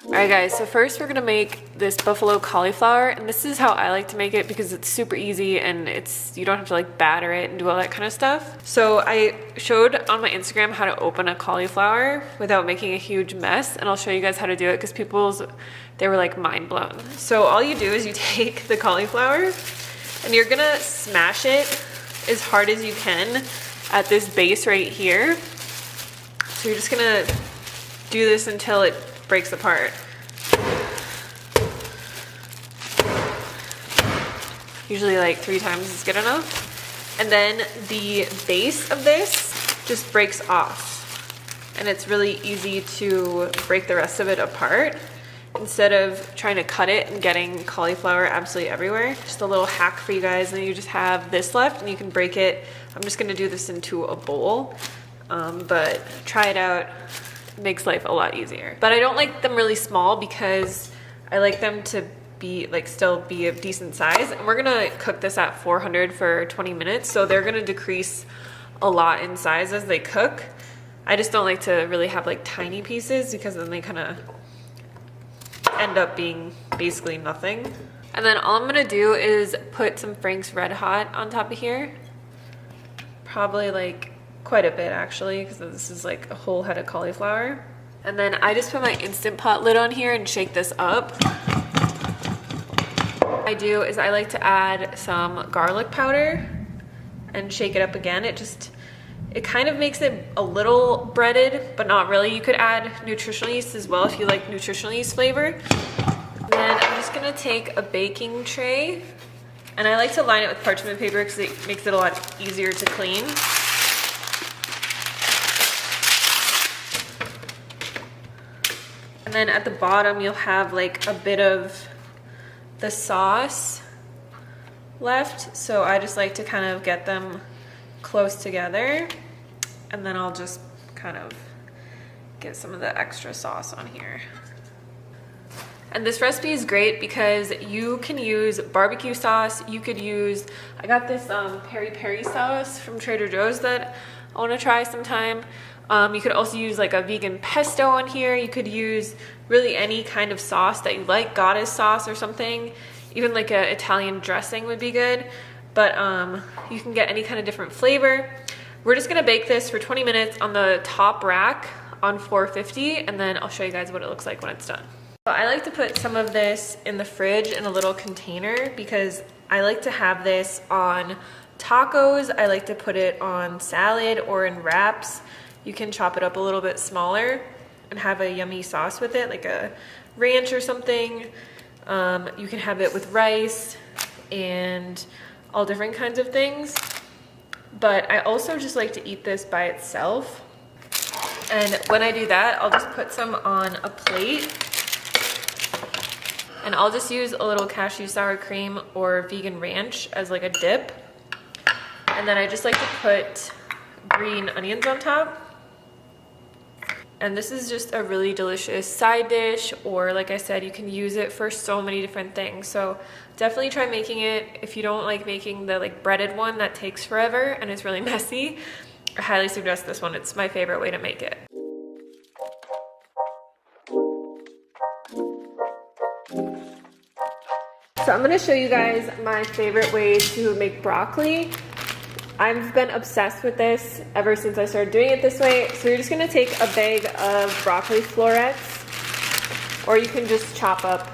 Alright guys, so first we're gonna make this buffalo cauliflower, and this is how I like to make it because it's super easy and you don't have to like batter it and do all that kind of stuff. So I showed on my Instagram how to open a cauliflower without making a huge mess, and I'll show you guys how to do it because they were like mind blown. So all you do is you take the cauliflower and you're gonna smash it as hard as you can at this base right here. So you're just gonna do this until it breaks apart. Usually like 3 times is good enough. And then the base of this just breaks off. And it's really easy to break the rest of it apart instead of trying to cut it and getting cauliflower absolutely everywhere. Just a little hack for you guys, and you just have this left and you can break it. I'm just gonna do this into a bowl, but try it out. It makes life a lot easier. But I don't like them really small because I like them to be like still be a decent size, and we're gonna cook this at 400 for 20 minutes, so they're gonna decrease a lot in size as they cook. I just don't like to really have like tiny pieces because then they kind of end up being basically nothing. And then all I'm gonna do is put some Frank's Red Hot on top of here, probably like quite a bit actually, because this is like a whole head of cauliflower. And then I just put my Instant Pot lid on here and shake this up. What I do is I like to add some garlic powder and shake it up again. It kind of makes it a little breaded, but not really. You could add nutritional yeast as well if you like nutritional yeast flavor. Then I'm just gonna take a baking tray, and I like to line it with parchment paper because it makes it a lot easier to clean. And then at the bottom you'll have like a bit of the sauce left, so I just like to kind of get them close together, and then I'll just kind of get some of the extra sauce on here. And this recipe is great because you can use barbecue sauce. You could use, I got this peri peri sauce from Trader Joe's that I want to try sometime. You could also use like a vegan pesto on here. You could use really any kind of sauce that you like, goddess sauce or something. Even like an Italian dressing would be good. But you can get any kind of different flavor. We're just gonna bake this for 20 minutes on the top rack on 450, and then I'll show you guys what it looks like when it's done. So I like to put some of this in the fridge in a little container because I like to have this on tacos. I like to put it on salad or in wraps. You can chop it up a little bit smaller and have a yummy sauce with it, like a ranch or something. You can have it with rice and all different kinds of things. But I also just like to eat this by itself. And when I do that, I'll just put some on a plate. And I'll just use a little cashew sour cream or vegan ranch as like a dip. And then I just like to put green onions on top. And this is just a really delicious side dish, or like I said, you can use it for so many different things. So definitely try making it. If you don't like making the like breaded one, that takes forever and it's really messy, I highly suggest this one. It's my favorite way to make it. So I'm gonna show you guys my favorite way to make broccoli. I've been obsessed with this ever since I started doing it this way. So you're just gonna take a bag of broccoli florets, or you can just chop up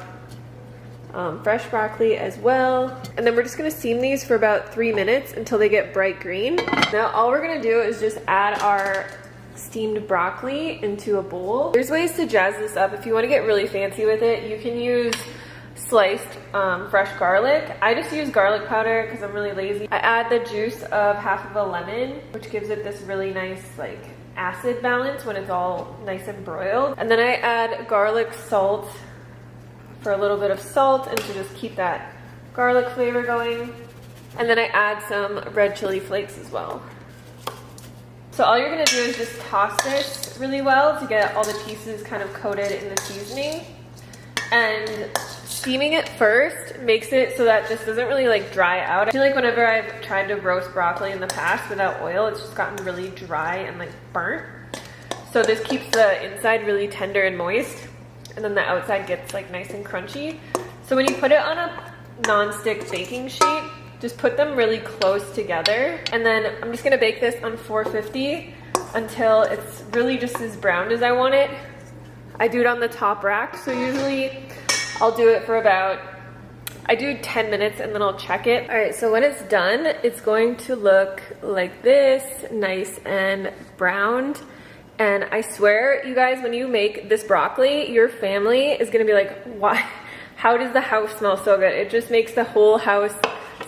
fresh broccoli as well. And then we're just gonna steam these for about 3 minutes until they get bright green. Now all we're gonna do is just add our steamed broccoli into a bowl. There's ways to jazz this up. If you wanna get really fancy with it, you can use sliced fresh garlic. I just use garlic powder because I'm really lazy. I add the juice of half of a lemon, which gives it this really nice like acid balance when it's all nice and broiled. And then I add garlic salt for a little bit of salt and to just keep that garlic flavor going. And then I add some red chili flakes as well. So all you're gonna do is just toss this really well to get all the pieces kind of coated in the seasoning. And steaming it first makes it so that this doesn't really like dry out. I feel like whenever I've tried to roast broccoli in the past without oil, it's just gotten really dry and like burnt. So this keeps the inside really tender and moist, and then the outside gets like nice and crunchy. So when you put it on a non-stick baking sheet, just put them really close together. And then I'm just gonna bake this on 450 until it's really just as browned as I want it. I do it on the top rack, so usually I'll do it for about, I do 10 minutes and then I'll check it. All right, so when it's done, it's going to look like this, nice and browned. And I swear, you guys, when you make this broccoli, your family is gonna be like, why? How does the house smell so good? It just makes the whole house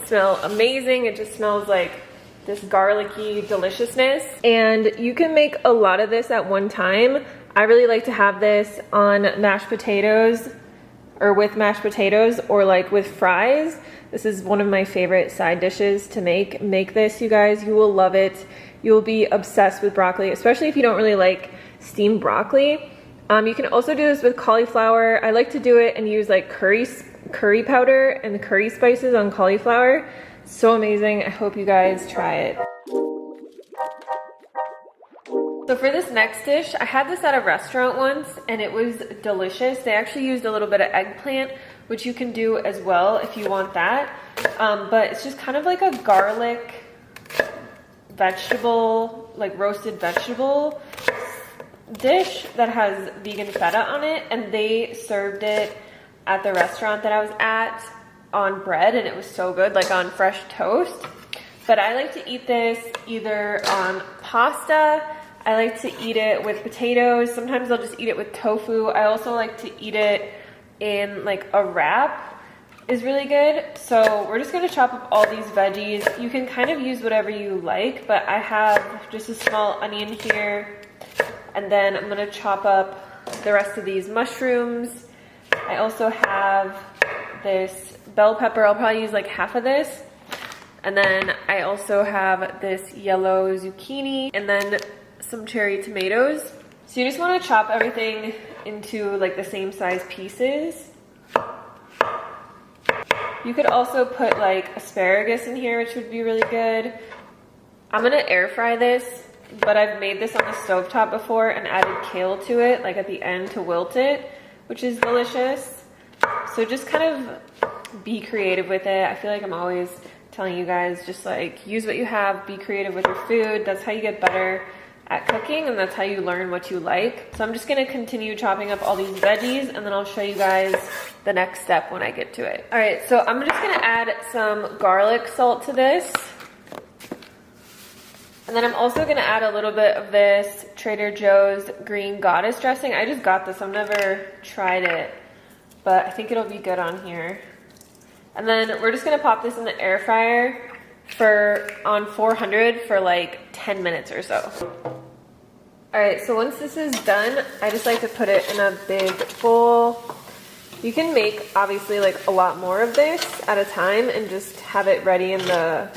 smell amazing. It just smells like this garlicky deliciousness. And you can make a lot of this at one time. I really like to have this on mashed potatoes, or with mashed potatoes, or like with fries. This is one of my favorite side dishes to make. Make this, you guys, you will love it. You will be obsessed with broccoli, especially if you don't really like steamed broccoli. You can also do this with cauliflower. I like to do it and use like curry powder and the curry spices on cauliflower. So amazing. I hope you guys try it. So for this next dish, I had this at a restaurant once and it was delicious. They actually used a little bit of eggplant, which you can do as well if you want that. But it's just kind of like a garlic vegetable, like roasted vegetable dish that has vegan feta on it, and they served it at the restaurant that I was at on bread, and it was so good, like on fresh toast. But I like to eat this either on pasta. I like to eat it with potatoes. Sometimes I'll just eat it with tofu. I also like to eat it in like a wrap. Is really good. So we're just gonna chop up all these veggies. You can kind of use whatever you like, but I have just a small onion here, and then I'm gonna chop up the rest of these mushrooms. I also have this bell pepper. I'll probably use like half of this. And then I also have this yellow zucchini and then some cherry tomatoes. So you just wanna chop everything into like the same size pieces. You could also put like asparagus in here, which would be really good. I'm gonna air fry this, but I've made this on the stovetop before and added kale to it, like at the end to wilt it, which is delicious. So just kind of be creative with it. I feel like I'm always telling you guys, just like use what you have, be creative with your food. That's how you get better at cooking, and that's how you learn what you like. So I'm just gonna continue chopping up all these veggies, and then I'll show you guys the next step when I get to it. All right, so I'm just gonna add some garlic salt to this. And then I'm also gonna add a little bit of this Trader Joe's green goddess dressing. I just got this, I've never tried it, but I think it'll be good on here. And then we're just gonna pop this in the air fryer on 400 for like 10 minutes or so. All right, so once this is done, I just like to put it in a big bowl. You can make obviously like a lot more of this at a time and just have it ready in the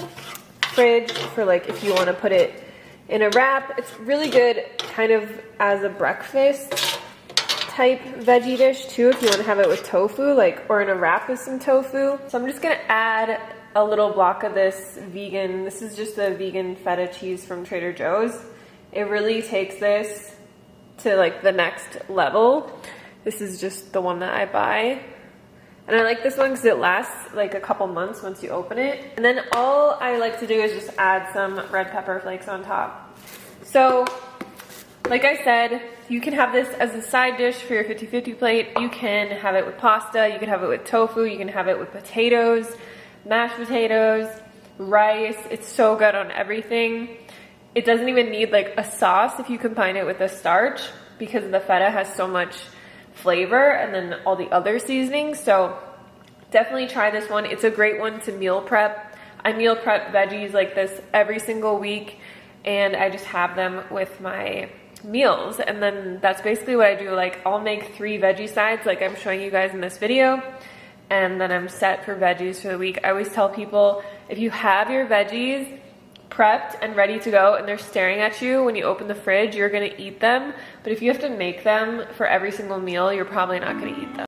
fridge for like if you want to put it in a wrap. It's really good kind of as a breakfast type veggie dish too, if you want to have it with tofu, like, or in a wrap with some tofu. So I'm just gonna add a little block of this vegan, this is just the vegan feta cheese from Trader Joe's. It really takes this to like the next level. This is just the one that I buy. And I like this one because it lasts like a couple months once you open it. And then all I like to do is just add some red pepper flakes on top. So, like I said, you can have this as a side dish for your 50-50 plate. You can have it with pasta, you can have it with tofu, you can have it with potatoes, mashed potatoes, rice. It's so good on everything. It doesn't even need like a sauce if you combine it with a starch, because the feta has so much flavor and then all the other seasonings. So definitely try this one. It's a great one to meal prep. I meal prep veggies like this every single week, and I just have them with my meals. And then that's basically what I do. Like, I'll make 3 veggie sides like I'm showing you guys in this video, and then I'm set for veggies for the week. I always tell people, if you have your veggies prepped and ready to go and they're staring at you when you open the fridge, you're gonna eat them. But if you have to make them for every single meal, you're probably not gonna eat them.